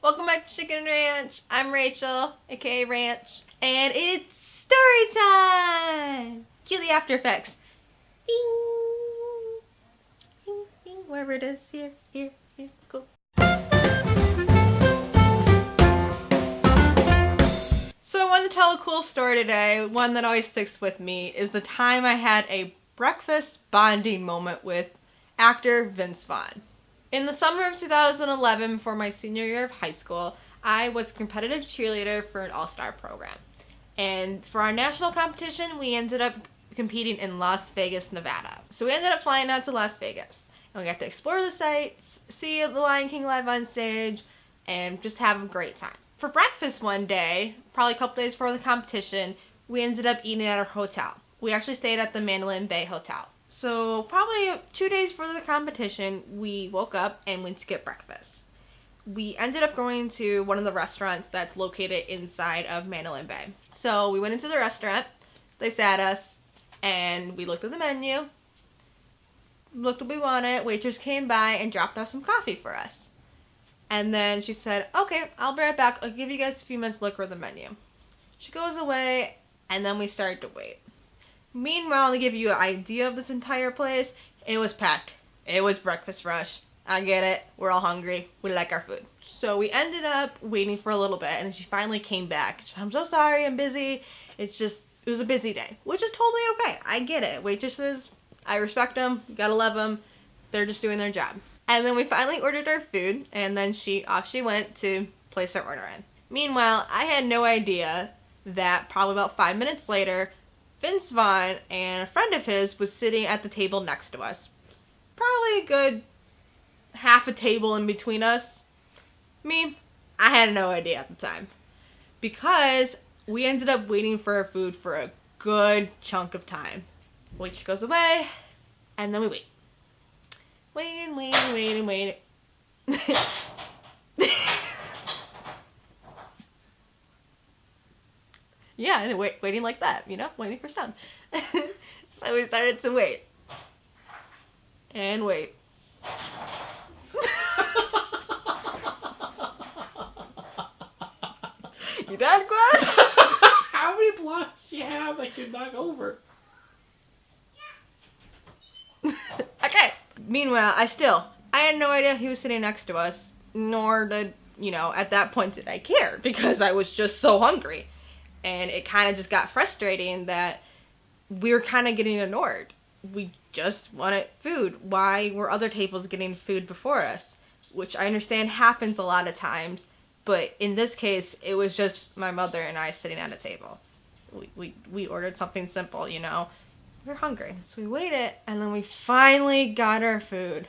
Welcome back to Chicken and Ranch. I'm Rachel, aka Ranch, and it's story time! Cue the after effects. Bing! Bing, bing, wherever it is. Here, cool. So I wanted to tell a cool story today. One that always sticks with me is the time I had a breakfast bonding moment with actor Vince Vaughn. In the summer of 2011, for my senior year of high school, I was a competitive cheerleader for an all-star program. And for our national competition, we ended up competing in Las Vegas, Nevada. So we ended up flying out to Las Vegas. And we got to explore the sights, see the Lion King live on stage, and just have a great time. For breakfast one day, probably a couple days before the competition, we ended up eating at our hotel. We actually stayed at the Mandalay Bay Hotel. So probably 2 days before the competition, we woke up and went to get breakfast. We ended up going to one of the restaurants that's located inside of Mandalay Bay. So we went into the restaurant, they sat us, and we looked at the menu, looked what we wanted, waitress came by and dropped off some coffee for us. And then she said, okay, I'll be right back, I'll give you guys a few minutes to look over the menu. She goes away, and then we started to wait. Meanwhile, to give you an idea of this entire place, it was packed. It was breakfast rush. I get it. We're all hungry. We like our food. So we ended up waiting for a little bit, and she finally came back. She said, I'm so sorry, I'm busy. It was a busy day, which is totally okay. I get it. Waitresses, I respect them. You gotta love them. They're just doing their job. And then we finally ordered our food, and then off she went to place our order in. Meanwhile, I had no idea that probably about 5 minutes later, Vince Vaughn and a friend of his was sitting at the table next to us. Probably a good half a table in between us. Me, I had no idea at the time. Because we ended up waiting for our food for a good chunk of time. Waitress goes away, and then we wait. Waiting. Yeah, and waiting like that, waiting for stuff. So we started to wait. And wait. You done, Gwen? How many blocks do you have I could knock over? Okay. Meanwhile, I had no idea he was sitting next to us, nor did, at that point did I care, because I was just so hungry. And it kind of just got frustrating that we were kind of getting ignored. We just wanted food. Why were other tables getting food before us? Which I understand happens a lot of times, but in this case, it was just my mother and I sitting at a table. We ordered something simple, We were hungry. So we waited, and then we finally got our food.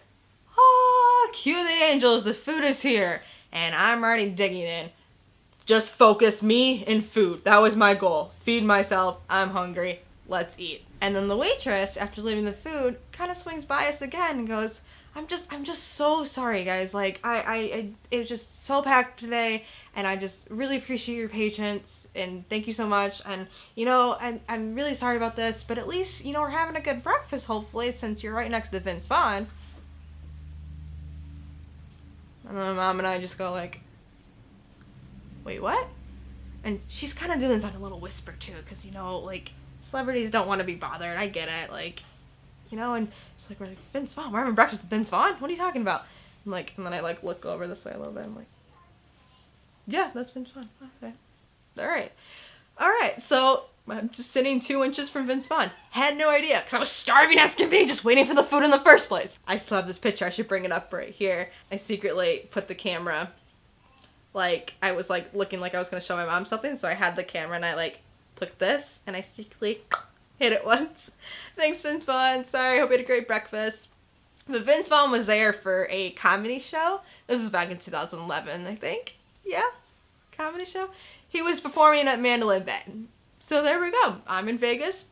Oh, cue the angels, the food is here. And I'm already digging in. Just focus me and food. That was my goal. Feed myself. I'm hungry. Let's eat. And then the waitress, after leaving the food, kind of swings by us again and goes, I'm just so sorry, guys. Like, it was just so packed today, and I just really appreciate your patience, and thank you so much. And, I'm really sorry about this, but at least, we're having a good breakfast, hopefully, since you're right next to Vince Vaughn. And then my mom and I just go like, wait, what? And she's kind of doing this on a little whisper, too, because, celebrities don't want to be bothered. I get it, and she's like, we're like, Vince Vaughn, we're having breakfast with Vince Vaughn? What are you talking about? I'm like, and then I, look over this way a little bit. I'm like, yeah, that's Vince Vaughn. Okay. All right, so I'm just sitting 2 inches from Vince Vaughn. Had no idea, because I was starving as can be, just waiting for the food in the first place. I still have this picture. I should bring it up right here. I secretly put the camera, I was, looking like I was going to show my mom something, so I had the camera, and I, clicked this, and I secretly hit it once. Thanks, Vince Vaughn. Sorry, hope you had a great breakfast. But Vince Vaughn was there for a comedy show. This is back in 2011, I think. Yeah, comedy show. He was performing at Mandalay Bay. So there we go. I'm in Vegas.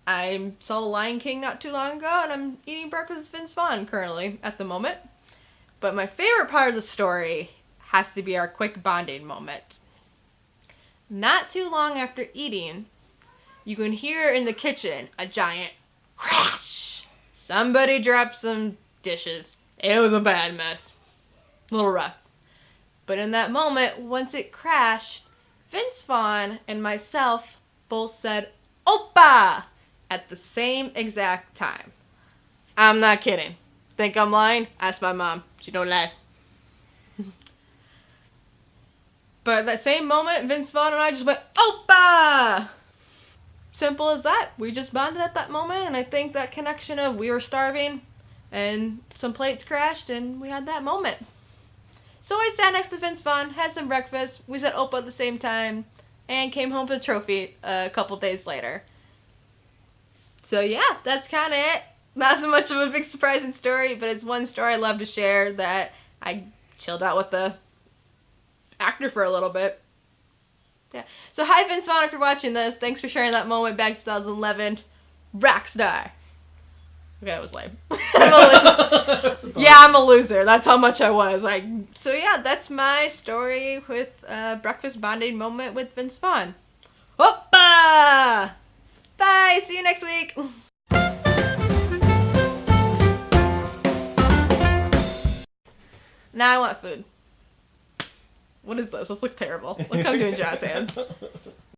I saw The Lion King not too long ago, and I'm eating breakfast with Vince Vaughn currently at the moment. But my favorite part of the story has to be our quick bonding moment. Not too long after eating, you can hear in the kitchen a giant crash. Somebody dropped some dishes. It was a bad mess. A little rough. But in that moment, once it crashed, Vince Vaughn and myself both said, "Oppa!" at the same exact time. I'm not kidding. Think I'm lying? Ask my mom. She don't lie. But at that same moment, Vince Vaughn and I just went, "Oppa!" Simple as that. We just bonded at that moment, and I think that connection of we were starving and some plates crashed and we had that moment. So I sat next to Vince Vaughn, had some breakfast, we said Oppa at the same time, and came home with a trophy a couple days later. So yeah, that's kind of it. Not so much of a big surprising story, but it's one story I love to share that I chilled out with the actor for a little bit. Yeah. So hi Vince Vaughn, if you're watching this, thanks for sharing that moment back in 2011. Rockstar. Okay, that was lame. I'm a loser. That's how much I was. So yeah, that's my story with breakfast bonding moment with Vince Vaughn. Oppa! Bye. See you next week. Now I want food. What is this? This looks terrible. Look how I'm doing jazz hands.